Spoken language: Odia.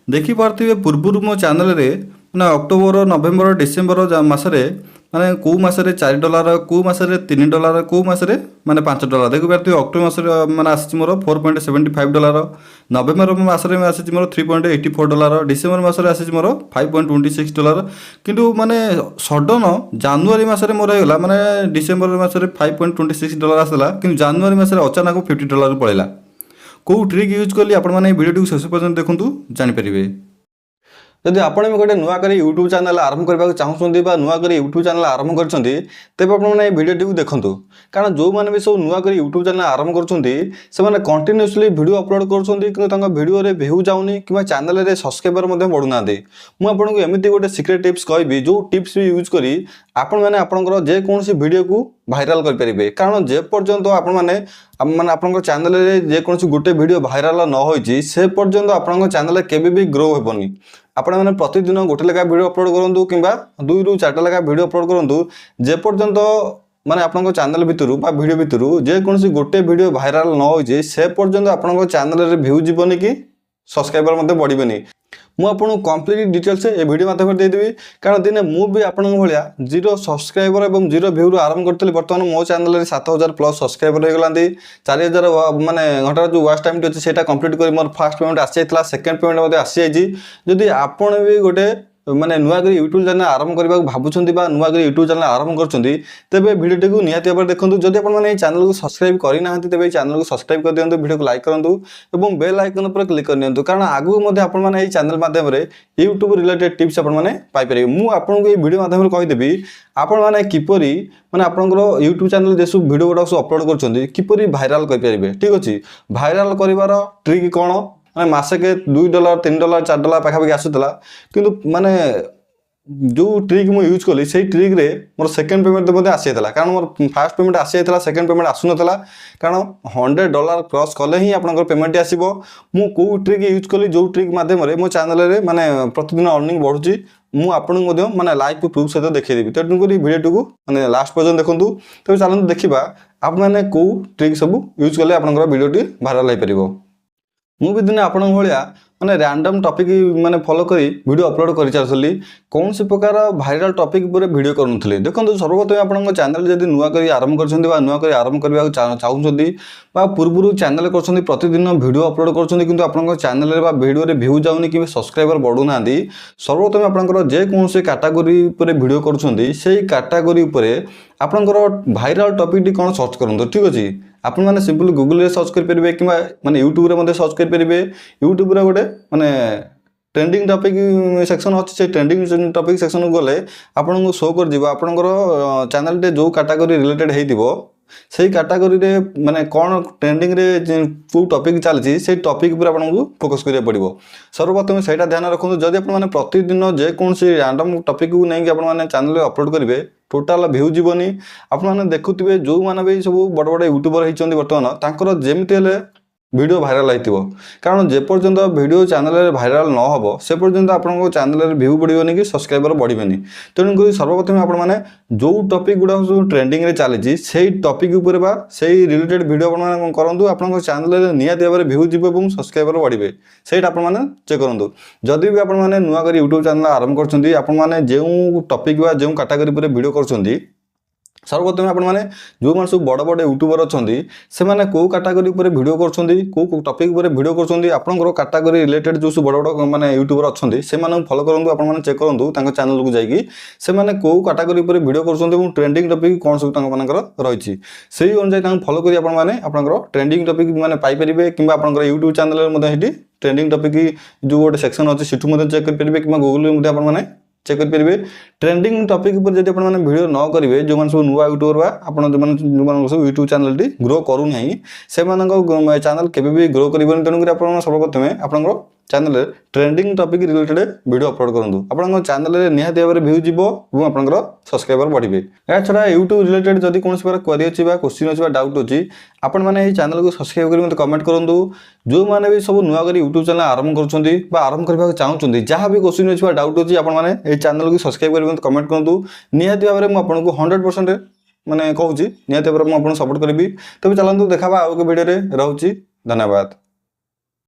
ଦେଖିପାରୁଥିବେ ପୂର୍ବରୁ ମୋ ଚ୍ୟାନେଲରେ ମାନେ ଅକ୍ଟୋବର ନଭେମ୍ବର ଡିସେମ୍ବର ମାସରେ ମାନେ କେଉଁ ମାସରେ $4 କେଉଁ ମାସରେ $3 କେଉଁ ମାସରେ ମାନେ $5 ଦେଖିପାରୁଥିବେ। ଅକ୍ଟୋବର ମାସରେ ମାନେ ଆସିଛି ମୋର $4.75, ନଭେମ୍ବର ମାସରେ ଆସିଛି ମୋର $3.84, ଡିସେମ୍ବର ମାସରେ ଆସିଛି ମୋର $5.26। କିନ୍ତୁ ମାନେ ସଡନ୍ ଜାନୁଆରୀ ମାସରେ ମୋର ହେଇଗଲା ମାନେ ଡିସେମ୍ବର ମାସରେ $5.26 ଆସିଲା, କିନ୍ତୁ ଜାନୁଆରୀ ମାସରେ ଅଚାନକ $50 ପଳେଇଲା। କେଉଁ ଟ୍ରିକ୍ ୟୁଜ୍ କଲି ଆପଣମାନେ ଏହି ଭିଡ଼ିଓଟିକୁ ଶେଷ ପର୍ଯ୍ୟନ୍ତ ଦେଖନ୍ତୁ, ଜାଣିପାରିବେ। ଯଦି ଆପଣ ବି ଗୋଟେ ନୂଆ କରି ୟୁଟ୍ୟୁବ୍ ଚ୍ୟାନେଲ୍ ଆରମ୍ଭ କରିବାକୁ ଚାହୁଁଛନ୍ତି ବା ନୂଆ କରି ୟୁଟ୍ୟୁବ୍ ଚ୍ୟାନେଲ୍ ଆରମ୍ଭ କରିଛନ୍ତି, ତେବେ ଆପଣମାନେ ଏହି ଭିଡ଼ିଓଟିକୁ ଦେଖନ୍ତୁ। କାରଣ ଯେଉଁମାନେ ବି ସବୁ ନୂଆ କରି ୟୁଟ୍ୟୁବ୍ ଚ୍ୟାନେଲ୍ ଆରମ୍ଭ କରୁଛନ୍ତି ସେମାନେ କଣ୍ଟିନ୍ୟୁଅସ୍ଲି ଭିଡ଼ିଓ ଅପଲୋଡ଼ କରୁଛନ୍ତି, କିନ୍ତୁ ତାଙ୍କ ଭିଡ଼ିଓରେ ଭିଉ ଯାଉନି କିମ୍ବା ଚ୍ୟାନେଲରେ ସବସ୍କ୍ରାଇବର ମଧ୍ୟ ବଢ଼ୁନାହାନ୍ତି। ମୁଁ ଆପଣଙ୍କୁ ଏମିତି ଗୋଟେ ସିକ୍ରେଟ୍ ଟିପ୍ସ କହିବି, ଯେଉଁ ଟିପ୍ସ ବି ୟୁଜ୍ କରି ଆପଣମାନେ ଆପଣଙ୍କର ଯେକୌଣସି ଭିଡ଼ିଓକୁ ଭାଇରାଲ୍ କରିପାରିବେ। କାରଣ ଯେପର୍ଯ୍ୟନ୍ତ ଆପଣମାନେ ଆପଣଙ୍କ ଚ୍ୟାନେଲରେ ଯେକୌଣସି ଗୋଟେ ଭିଡ଼ିଓ ଭାଇରାଲ୍ ନ ହୋଇଛି ସେ ପର୍ଯ୍ୟନ୍ତ ଆପଣଙ୍କ ଚ୍ୟାନେଲ କେବେ ବି ଗ୍ରୋ ହେବନି। ଆପଣମାନେ ପ୍ରତିଦିନ ଗୋଟେ ଲେଖା ଭିଡ଼ିଓ ଅପଲୋଡ଼ କରନ୍ତୁ କିମ୍ବା 2ରୁ 4ଟା ଲେଖା ଭିଡ଼ିଓ ଅପଲୋଡ଼ କରନ୍ତୁ, ଯେପର୍ଯ୍ୟନ୍ତ ମାନେ ଆପଣଙ୍କ ଚ୍ୟାନେଲ ଭିତରୁ ବା ଭିଡ଼ିଓ ଭିତରୁ ଯେକୌଣସି ଗୋଟେ ଭିଡ଼ିଓ ଭାଇରାଲ୍ ନ ହୋଇଛି ସେ ପର୍ଯ୍ୟନ୍ତ ଆପଣଙ୍କ ଚ୍ୟାନେଲରେ ଭିଉ ଯିବନି କି ସବସ୍କ୍ରାଇବର ମଧ୍ୟ ବଢ଼ିବେନି। ମୁଁ ଆପଣଙ୍କୁ କମ୍ପ୍ଲିଟ୍ ଡିଟେଲ୍ସ ଏ ଭିଡ଼ିଓ ମାଧ୍ୟମରେ ଦେଇଦେବି। କାରଣ ଦିନେ ମୁଁ ବି ଆପଣଙ୍କ ଭଳିଆ 0 ସବସ୍କ୍ରାଇବର ଏବଂ 0 ଭିଉରୁ ଆରମ୍ଭ କରିଥିଲି। ବର୍ତ୍ତମାନ ମୋ ଚ୍ୟାନେଲରେ 7000+ ସବସ୍କ୍ରାଇବର ହେଇଗଲାନ୍ତି। 4000 ମାନେ ଘଣ୍ଟାର ଯେଉଁ ୱାଚ୍ ଟାଇମ୍ଟି ଅଛି ସେଇଟା କମ୍ପ୍ଲିଟ୍ କରି ମୋର ଫାର୍ଷ୍ଟ ପେମେଣ୍ଟ ଆସିଯାଇଥିଲା, ସେକେଣ୍ଡ ପେମେଣ୍ଟ ମଧ୍ୟ ଆସିଯାଇଛି। ଯଦି ଆପଣ ବି ଗୋଟେ ମାନେ ନୂଆ କରି ୟୁଟ୍ୟୁବ୍ ଚ୍ୟାନେଲ୍ ଆରମ୍ଭ କରିବାକୁ ଭାବୁଛନ୍ତି ବା ନୂଆ କରି ୟୁଟ୍ୟୁବ୍ ଚ୍ୟାନେଲ୍ ଆରମ୍ଭ କରୁଛନ୍ତି, ତେବେ ଭିଡ଼ିଓଟିକୁ ନିହାତି ଭାବରେ ଦେଖନ୍ତୁ। ଯଦି ଆପଣମାନେ ଏହି ଚ୍ୟାନେଲକୁ ସବସ୍କ୍ରାଇବ୍ କରିନାହାନ୍ତି ତେବେ ଏହି ଚ୍ୟାନେଲକୁ ସବସ୍କ୍ରାଇବ୍ କରିଦିଅନ୍ତୁ, ଭିଡ଼ିଓକୁ ଲାଇକ୍ କରନ୍ତୁ ଏବଂ ବେଲ୍ ଆଇକନ୍ ଉପରେ କ୍ଲିକ୍ କରିନିଅନ୍ତୁ। କାରଣ ଆଗକୁ ମଧ୍ୟ ଆପଣମାନେ ଏହି ଚ୍ୟାନେଲ ମାଧ୍ୟମରେ ୟୁଟ୍ୟୁବ୍ ରିଲେଟେଡ୍ ଟିପ୍ସ ଆପଣମାନେ ପାଇପାରିବେ। ମୁଁ ଆପଣଙ୍କୁ ଏହି ଭିଡ଼ିଓ ମାଧ୍ୟମରେ କହିଦେବି ଆପଣମାନେ କିପରି ମାନେ ଆପଣଙ୍କର ୟୁଟ୍ୟୁବ୍ ଚ୍ୟାନେଲ୍ ଯେସବୁ ଭିଡ଼ିଓ ଗୁଡ଼ାକ ସବୁ ଅପଲୋଡ଼ କରୁଛନ୍ତି କିପରି ଭାଇରାଲ୍ କରିପାରିବେ। ଠିକ୍ ଅଛି, ଭାଇରାଲ୍ କରିବାର ଟ୍ରିକ୍ କ'ଣ? ମାନେ ମାସକେ $2, $3, $4 ପାଖାପାଖି ଆସୁଥିଲା, କିନ୍ତୁ ମାନେ ଯେଉଁ ଟ୍ରିକ୍ ମୁଁ ୟୁଜ୍ କଲି ସେଇ ଟ୍ରିକ୍ରେ ମୋର ସେକେଣ୍ଡ ପେମେଣ୍ଟ ମଧ୍ୟ ଆସିଯାଇଥିଲା। କାରଣ ମୋର ଫାର୍ଷ୍ଟ ପେମେଣ୍ଟ ଆସିଯାଇଥିଲା, ସେକେଣ୍ଡ ପେମେଣ୍ଟ ଆସୁନଥିଲା। କାରଣ $100 କ୍ରସ୍ କଲେ ହିଁ ଆପଣଙ୍କର ପେମେଣ୍ଟ ଆସିବ। ମୁଁ କେଉଁ ଟ୍ରିକ୍ ୟୁଜ୍ କଲି, ଯେଉଁ ଟ୍ରିକ୍ ମାଧ୍ୟମରେ ମୋ ଚ୍ୟାନେଲରେ ମାନେ ପ୍ରତିଦିନ ଅର୍ଣ୍ଣିଂ ବଢ଼ୁଛି, ମୁଁ ଆପଣଙ୍କୁ ମଧ୍ୟ ମାନେ ଲାଇଭ୍ ପ୍ରୁଫ୍ ସହିତ ଦେଖେଇଦେବି। ତେଣୁକରି ଭିଡ଼ିଓଟିକୁ ମାନେ ଲାଷ୍ଟ ପର୍ଯ୍ୟନ୍ତ ଦେଖନ୍ତୁ। ତେବେ ଚାଲନ୍ତୁ ଦେଖିବା ଆପଣମାନେ କେଉଁ ଟ୍ରିକ୍ ସବୁ ୟୁଜ୍ କଲେ ଆପଣଙ୍କର ଭିଡ଼ିଓଟି ଭାଇରାଲ୍ ହେଇପାରିବ। ମୁଁ ବି ଦିନେ ଆପଣଙ୍କ ଭଳିଆ ମାନେ ର୍ୟାଣ୍ଡମ୍ ଟପିକ୍ ମାନେ ଫଲୋ କରି ଭିଡ଼ିଓ ଅପଲୋଡ଼ କରିଚାଲୁଥିଲି। କୌଣସି ପ୍ରକାର ଭାଇରାଲ୍ ଟପିକ୍ ଉପରେ ଭିଡ଼ିଓ କରୁନଥିଲି। ଦେଖନ୍ତୁ, ସର୍ବପ୍ରଥମେ ଆପଣଙ୍କ ଚ୍ୟାନେଲ୍ ଯଦି ନୂଆ କରି ଆରମ୍ଭ କରିଛନ୍ତି ବା ନୂଆ କରି ଆରମ୍ଭ କରିବାକୁ ଚାହୁଁଛନ୍ତି ବା ପୂର୍ବରୁ ଚ୍ୟାନେଲ୍ କରୁଛନ୍ତି, ପ୍ରତିଦିନ ଭିଡ଼ିଓ ଅପଲୋଡ଼ କରୁଛନ୍ତି, କିନ୍ତୁ ଆପଣଙ୍କ ଚ୍ୟାନେଲରେ ବା ଭିଡ଼ିଓରେ ଭିଉ ଯାଉନି କିମ୍ବା ସବସ୍କ୍ରାଇବର ବଢ଼ୁନାହାନ୍ତି, ସର୍ବପ୍ରଥମେ ଆପଣଙ୍କର ଯେକୌଣସି କାଟାଗୋରୀ ଉପରେ ଭିଡ଼ିଓ କରୁଛନ୍ତି ସେଇ କାଟାଗୋରୀ ଉପରେ ଆପଣଙ୍କର ଭାଇରାଲ୍ ଟପିକ୍ଟି କ'ଣ ସର୍ଚ୍ଚ କରନ୍ତୁ। ଠିକ୍ ଅଛି, ଆପଣମାନେ ସିମ୍ପଲି ଗୁଗଲରେ ସର୍ଚ୍ଚ କରିପାରିବେ କିମ୍ବା ମାନେ ୟୁଟ୍ୟୁବରେ ମଧ୍ୟ ସର୍ଚ୍ଚ କରିପାରିବେ। ୟୁଟ୍ୟୁବରେ ଗୋଟେ ମାନେ ट्रेंडिंग टॉपिक सेक्शन अच्छे से ट्रेंडिंग टॉपिक सेक्शन को गले आपको शो कर आपणकर चैनल टे जो कैटेगरी रिलेटेड हो से कैटेगरी रे माने कौन ट्रेंडिंग रे जो टॉपिक चलती से टॉपिक पर आपको फोकस करिया पड़िबो। सर्वप्रथम सेटा ध्यान रखु जदि आपन प्रतिदिन जेकोसी रैंडम टॉपिक को नहीं आपन चैनल अपलोड करेंगे टोटाल भ्यू जीवनी। आपन देखुवे जो मैंने भी सब बड़ बड़ यूट्यूबर होती बर्तमान तांकर जेमती हेले वीडियो भाइराल होइतिबो कारण जेपर्यंत वीडियो चैनल भाइराल न हो से पर्यंत आपन चैनल भ्यू बढ़िबनी कि सब्सक्राइबर बढ़िबनी। तेणुक सर्वप्रथम आपण मैंने जो टॉपिक गुड़ा सब ट्रेंडिंग रे चली से टॉपिक उपर बा से रिलेटेड वीडियो आपण करंतु आपन चैनल निहाती भाव में भ्यू जीव और सब्सक्राइबर बढ़िबे सेटा आपण मैंने चेक करंतु। जदि भी आपण मैंने नुआ कर यूट्यूब चैनल आरंभ करछंती आपण मैंने जो टॉपिक बा जो कैटेगरी पर वीडियो करछंती सर्वप्रथम आपण मैंने जो मान सब बड़ बड़ यूट्यूबर अच्छा से मैंने कौ कैटेगरी पर वीडियो कर टॉपिक पर वीडियो कर आपंकर कैटेगरी रिलेटेड जो सब बड़ बड़ माने यूट्यूबर अच्छा से फॉलो करूँ आप चेक करूँ चैनल को जाकि से कौ कैटेगरी पर वीडियो कर ट्रेंडिंग टॉपिक कौन सब रही से अनुसार फॉलो कर ट्रेंडिंग टॉपिक मैंने पाइपर कि यूट्यूब चैनल ट्रेंडिंग टॉपिक जो गोटे सेक्शन अच्छे से चेक करेंगे कि गूगल चेक करेंगे। ट्रेंडिंग टॉपिक पर जब आपने वीडियो न करेंगे जो मैंने सब नुआ यूट्यूबर बा आपन जो सब यूट्यूब चैनल टी ग्रो करूना से चैनल केबे ग्रो करेंगे। तेणुक आप सर्वप्रथम आप channel trending topic related video upload करूँ आप चैनल निहाती भाव में भ्यू जीव और आपंकर सब्सक्राइबर बढ़े। या छड़ा यूट्यूब रिलेटेड जब कौन प्रकार क्वेरी अच्छी क्वेश्चन अच्छी डाउट अच्छी आपण मैंने चैनल को सब्सक्राइब कर मत कमेंट करूँ। जो मैंने भी सब नुआ कर यूट्यूब चैनल आरंभ कर आरंभ करने चाहूँगी जहाँ भी क्वेश्चन अच्छी डाउट अच्छी आपने चैनल को सब्सक्राइब कर मत कमेंट करूँ निहाती भाव में आपको 100% माने कहूँ निहाती भाव में आपको सपोर्ट करी। तब चलते देखा आउ एक वीडियो रोचे। धन्यवाद।